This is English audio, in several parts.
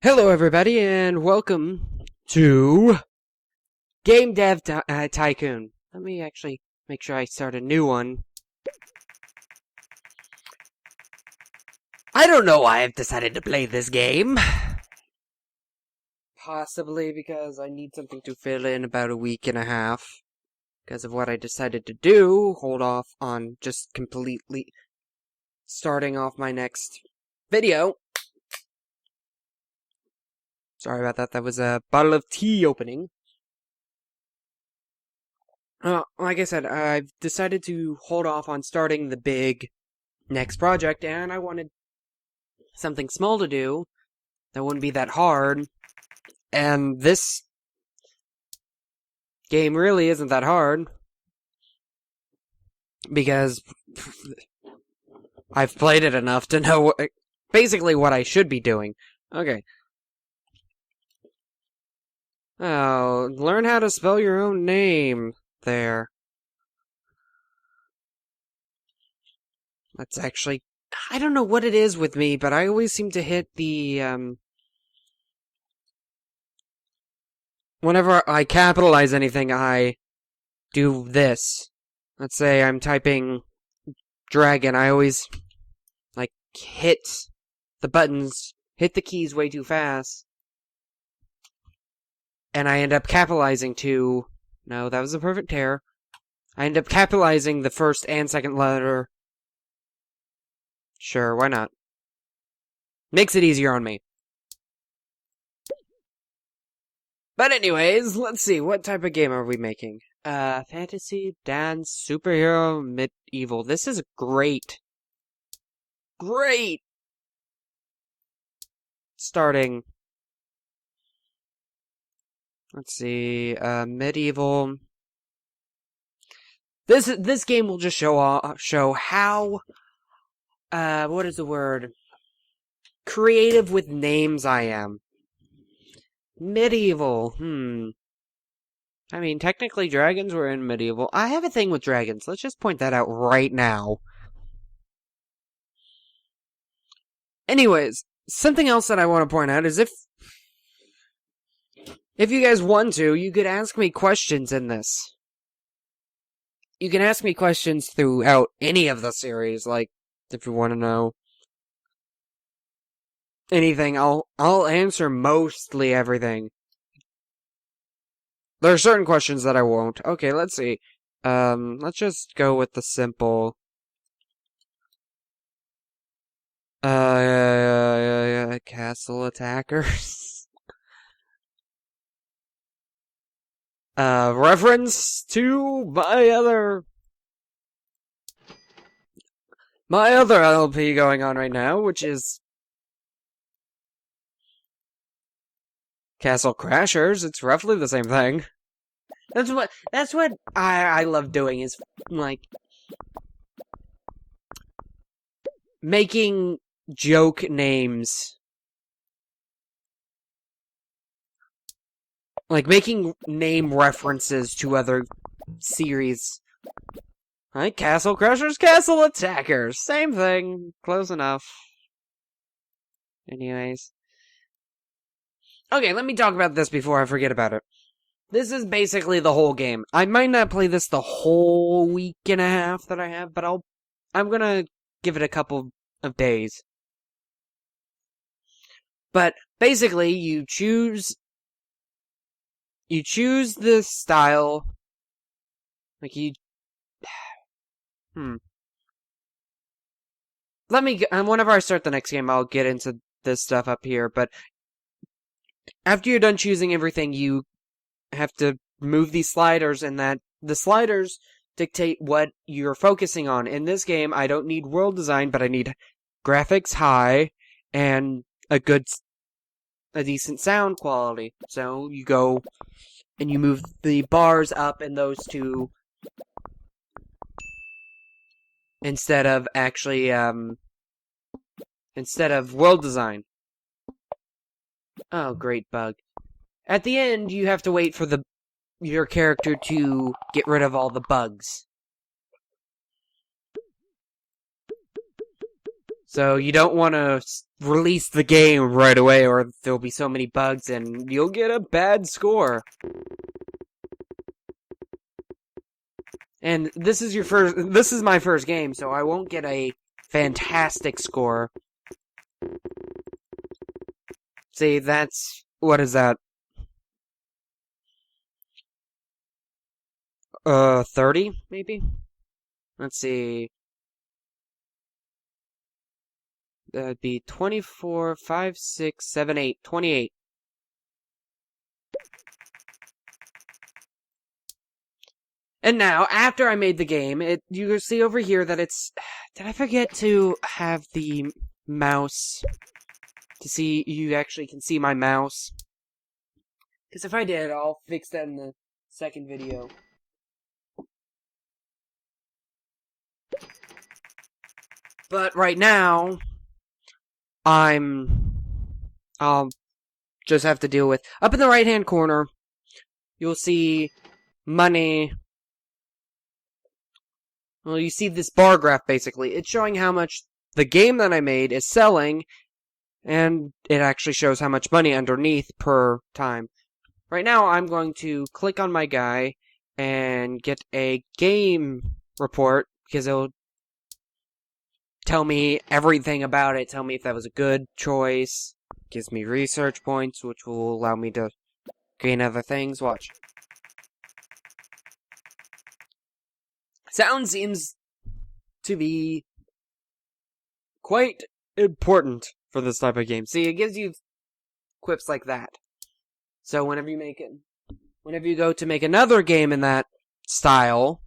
Hello everybody and welcome to Game Dev Tycoon. Let me actually make sure I start a new one. I don't know why I've decided to play this game. Possibly because I need something to fill in about a week and a half. Because of what I decided to do, hold off on just completely starting off my next video. Sorry about that, that was a bottle of tea opening. Like I said, I've decided to hold off on starting the big next project, and I wanted something small to do that wouldn't be that hard. And this game really isn't that hard, because I've played it enough to know basically what I should be doing. Okay. Oh, learn how to spell your own name there. That's actually... I don't know what it is with me, but I always seem to hit the, whenever I capitalize anything, I do this. Let's say I'm typing dragon, I always, like, hit the buttons, hit the keys way too fast. And I end up capitalizing to... No, that was a perfect error. I end up capitalizing the first and second letter. Sure, why not? Makes it easier on me. But anyways, let's see, what type of game are we making? Fantasy, dance, superhero, medieval. This is great. Great! Starting... Let's see, medieval. This game will just show how, what is the word? Creative with names I am. Medieval, I mean, technically dragons were in medieval. I have a thing with dragons. Let's just point that out right now. Anyways, something else that I want to point out is if you guys want to, you could ask me questions in this. You can ask me questions throughout any of the series, like, if you want to know anything, I'll answer mostly everything. There are certain questions that I won't. Okay, let's see. Let's just go with the simple. Castle attackers. Reference to my other LP going on right now, which is Castle Crashers. It's roughly the same thing. That's what I love doing, is like making joke names. Like, making name references to other series. Like, Castle Crushers, Castle Attackers. Same thing. Close enough. Anyways. Okay, let me talk about this before I forget about it. This is basically the whole game. I might not play this the whole week and a half that I have, but I'm gonna give it a couple of days. But, basically, you choose the style, like whenever I start the next game, I'll get into this stuff up here, but after you're done choosing everything, you have to move these sliders, and that the sliders dictate what you're focusing on. In this game, I don't need world design, but I need graphics high, and a decent sound quality. So you go and you move the bars up in those two instead of actually instead of world design. Oh, great bug. At the end, you have to wait for your character to get rid of all the bugs. So you don't want to release the game right away or there'll be so many bugs and you'll get a bad score. And this is my first game, so I won't get a fantastic score. See, what is that? 30, maybe? Let's see. That'd be 24, 5, 6, 7, 8, 28. And now, after I made the game, you can see over here that it's... Did I forget to have the mouse? To see, you actually can see my mouse. Because if I did, I'll fix that in the second video. But right now, I'll just have to deal with... Up in the right-hand corner, you'll see money. Well, you see this bar graph, basically. It's showing how much the game that I made is selling, and it actually shows how much money underneath per time. Right now, I'm going to click on my guy and get a game report, because it'll tell me everything about it, tell me if that was a good choice, gives me research points, which will allow me to gain other things. Watch. Sound seems to be quite important for this type of game. See, it gives you quips like that. So whenever you go to make another game in that style,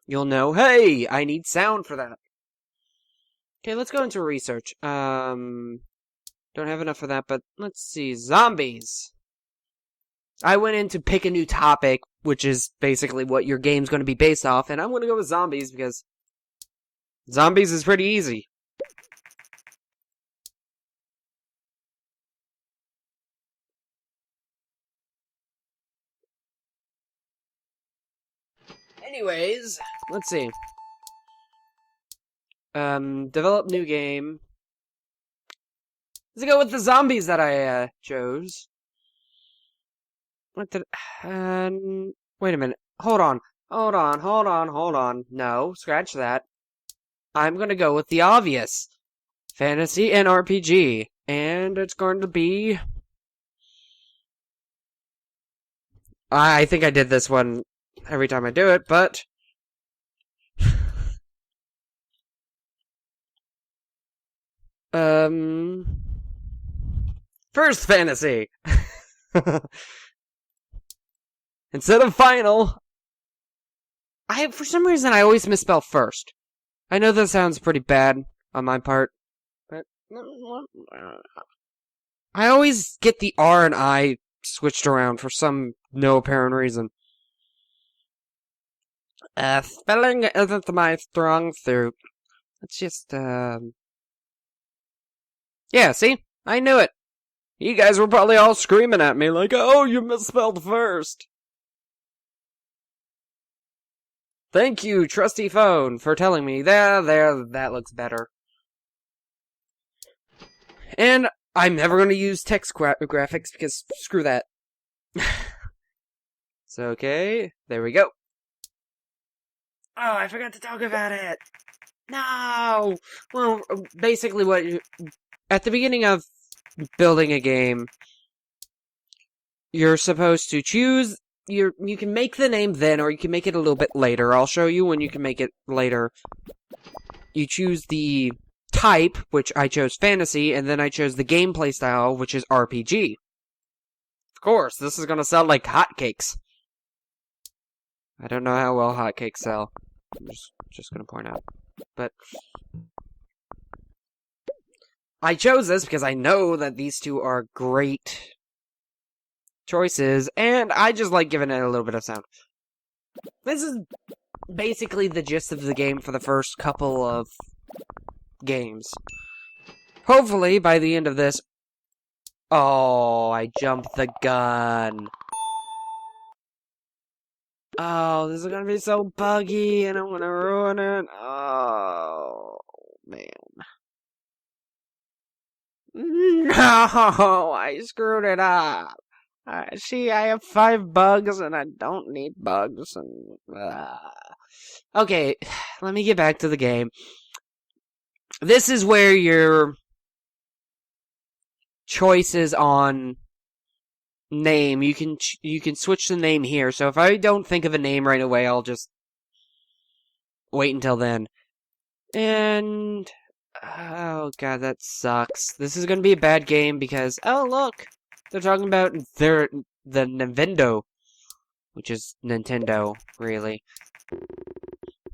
you'll know, hey, I need sound for that. Okay, let's go into research. Don't have enough for that, but let's see. Zombies. I went in to pick a new topic, which is basically what your game's going to be based off, and I'm going to go with zombies because zombies is pretty easy. Anyways, let's see. Develop new game. Let's go with the zombies that I chose. What did... wait a minute. Hold on. No, scratch that. I'm gonna go with the obvious. Fantasy and RPG. And it's going to be... I think I did this one every time I do it, but... First fantasy! Instead of final, for some reason, I always misspell first. I know that sounds pretty bad on my part, but I always get the R and I switched around for some no apparent reason. Spelling isn't my strong suit. Let's just, yeah, see? I knew it. You guys were probably all screaming at me like, oh, you misspelled first. Thank you, trusty phone, for telling me. There, that looks better. And I'm never going to use text graphics because screw that. It's okay. There we go. Oh, I forgot to talk about it. No! Well, basically at the beginning of building a game, you're supposed to choose... You can make the name then, or you can make it a little bit later. I'll show you when you can make it later. You choose the type, which I chose fantasy, and then I chose the gameplay style, which is RPG. Of course, this is gonna sound like hotcakes. I don't know how well hotcakes sell. I'm just gonna point out. But I chose this because I know that these two are great choices, and I just like giving it a little bit of sound. This is basically the gist of the game for the first couple of games. Hopefully, by the end of this... Oh, I jumped the gun. Oh, this is gonna be so buggy, and I'm gonna ruin it. Oh, man. No, I screwed it up. See, I have 5 bugs, and I don't need bugs. Okay, let me get back to the game. This is where your choices on name, you can switch the name here. So if I don't think of a name right away, I'll just wait until then. And oh god, that sucks. This is gonna be a bad game because look, they're talking about the Nintendo, which is Nintendo, really.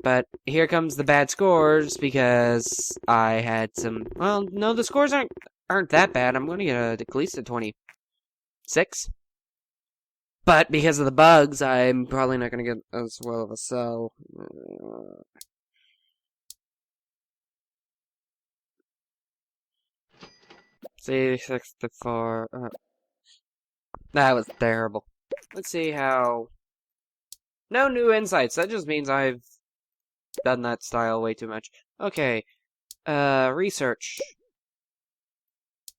But here comes the bad scores because I had some. Well, no, the scores aren't that bad. I'm gonna get at least a 26. But because of the bugs, I'm probably not gonna get as well of a sell. See, 64. That was terrible. Let's see how. No new insights. That just means I've done that style way too much. Okay. Research.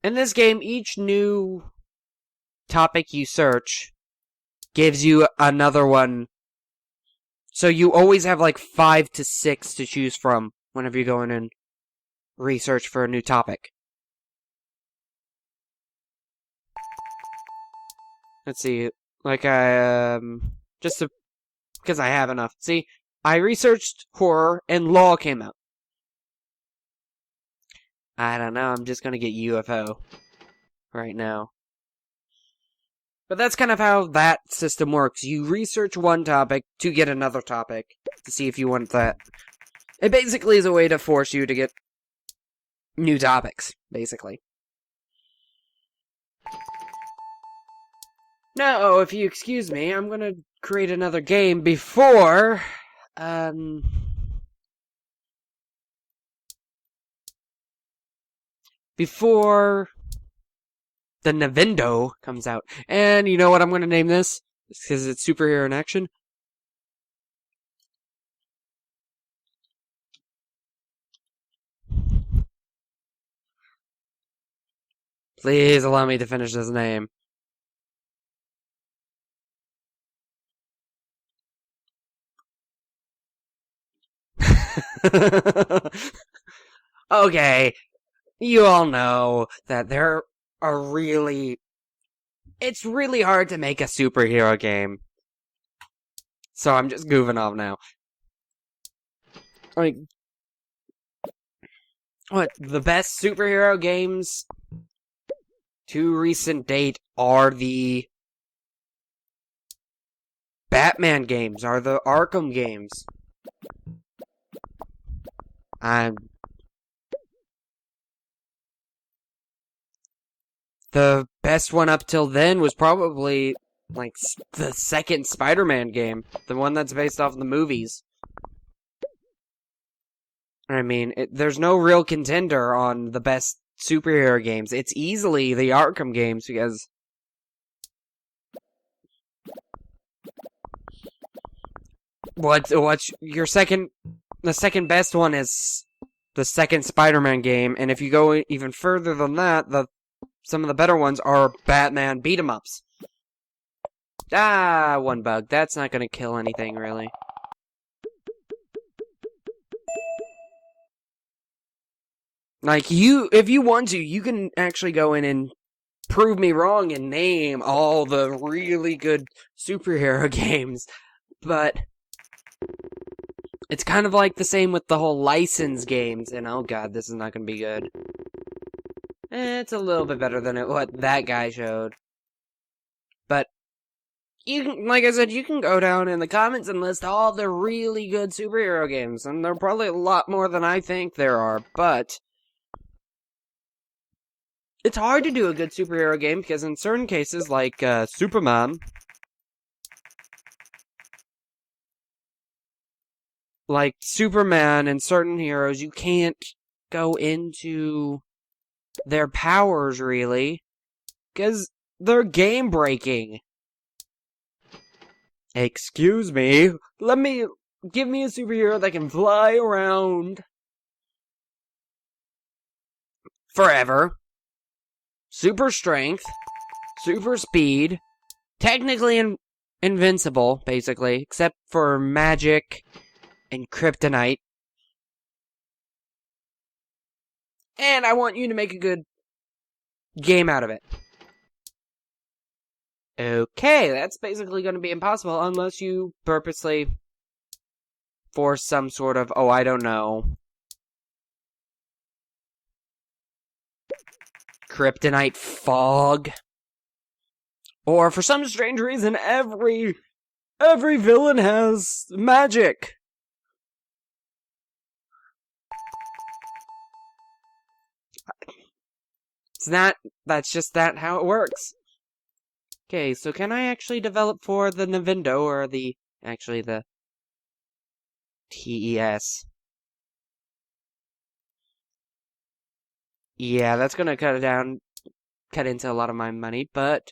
In this game, each new topic you search gives you another one. So you always have like 5 to 6 to choose from whenever you go in and research for a new topic. Let's see. Like, just because I have enough. See, I researched horror and law came out. I don't know. I'm just going to get UFO right now. But that's kind of how that system works. You research one topic to get another topic to see if you want that. It basically is a way to force you to get new topics, basically. Now, if you excuse me, I'm going to create another game before the Nintendo comes out. And you know what I'm going to name this? Because it's superhero in action. Please allow me to finish this name. Okay, you all know that there are really... It's really hard to make a superhero game. So I'm just goofing off now. Like, what, the best superhero games to recent date are the Batman games, are the Arkham games. The best one up till then was probably, like, the second Spider-Man game. The one that's based off the movies. I mean, there's no real contender on the best superhero games. It's easily the Arkham games because... What's your second... The second best one is the second Spider-Man game, and if you go even further than that, some of the better ones are Batman beat-em-ups. One bug. That's not gonna kill anything, really. Like, if you want to, you can actually go in and prove me wrong and name all the really good superhero games, but it's kind of like the same with the whole license games, and oh god, this is not gonna be good. It's a little bit better than what that guy showed. But, you can, like I said, you can go down in the comments and list all the really good superhero games, and there are probably a lot more than I think there are, but it's hard to do a good superhero game, because in certain cases, like Superman, and certain heroes, you can't go into their powers, really, because they're game-breaking. Excuse me, give me a superhero that can fly around forever. super strength, super speed, technically invincible, basically, except for magic and kryptonite. And I want you to make a good game out of it. Okay, that's basically going to be impossible unless you purposely force some sort of, oh, I don't know, kryptonite fog. Or for some strange reason, every villain has magic. That's just how it works. Okay, so can I actually develop for the Nintendo or the TES? Yeah, that's gonna cut into a lot of my money, but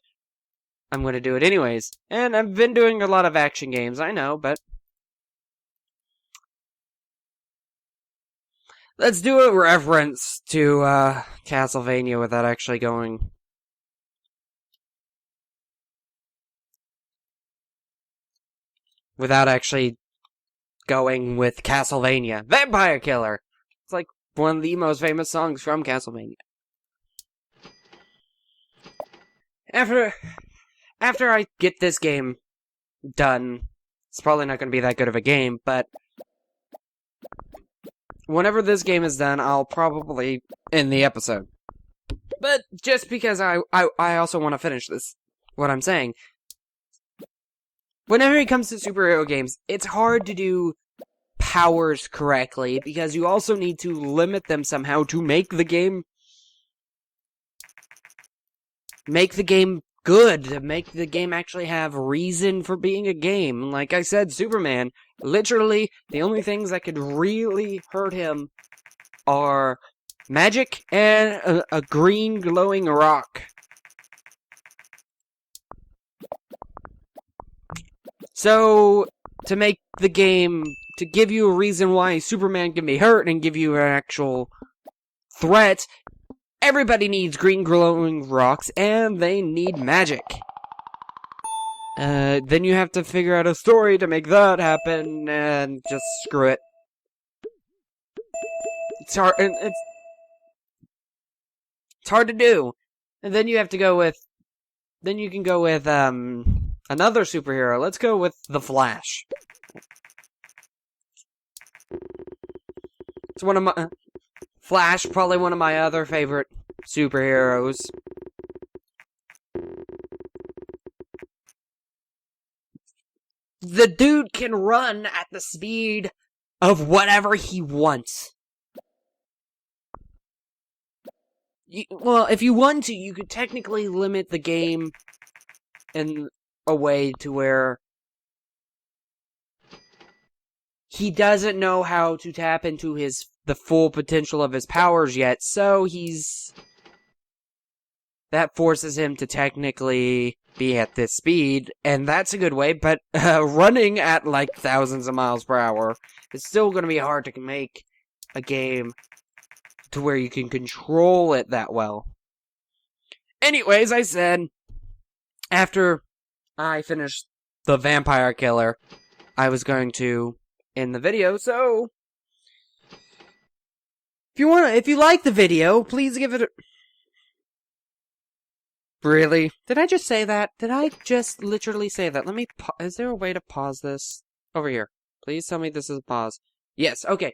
I'm gonna do it anyways. And I've been doing a lot of action games, I know, but let's do a reference to Castlevania without actually going. Without actually going with Castlevania. Vampire Killer! It's like one of the most famous songs from Castlevania. After I get this game done, it's probably not going to be that good of a game, but whenever this game is done, I'll probably end the episode. But just because I also want to finish what I'm saying. Whenever it comes to superhero games, it's hard to do powers correctly, because you also need to limit them somehow to make the game good, to make the game actually have reason for being a game. Like I said, Superman, literally, the only things that could really hurt him are magic and a green glowing rock. So, to make the game, to give you a reason why Superman can be hurt and give you an actual threat, everybody needs green glowing rocks, and they need magic. Then you have to figure out a story to make that happen, and just screw it. It's hard, and it's hard to do. And then you have to go with, another superhero. Let's go with the Flash. It's Flash, probably one of my other favorite superheroes. The dude can run at the speed of whatever he wants. Well, if you want to, you could technically limit the game in a way to where he doesn't know how to tap into the full potential of his powers yet, so that forces him to technically be at this speed, and that's a good way, but running at like thousands of miles per hour is still going to be hard to make a game to where you can control it that well. Anyways, I said, after I finished the Vampire Killer, I was going to end the video, so if you like the video, please give it a... Really? Did I just say that? Did I just literally say that? Let me is there a way to pause this? Over here. Please tell me this is a pause. Yes, okay.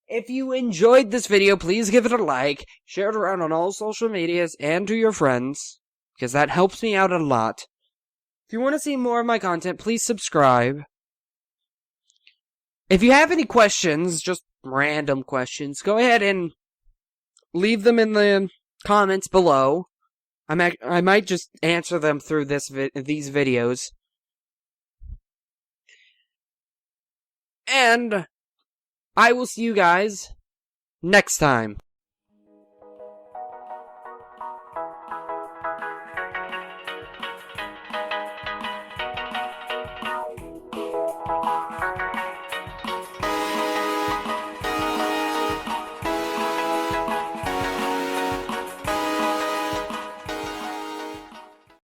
If you enjoyed this video, please give it a like, share it around on all social medias, and to your friends, because that helps me out a lot. If you want to see more of my content, please subscribe. If you have any questions, just random questions, go ahead and leave them in the comments below. I might just answer them through these videos. And I will see you guys next time.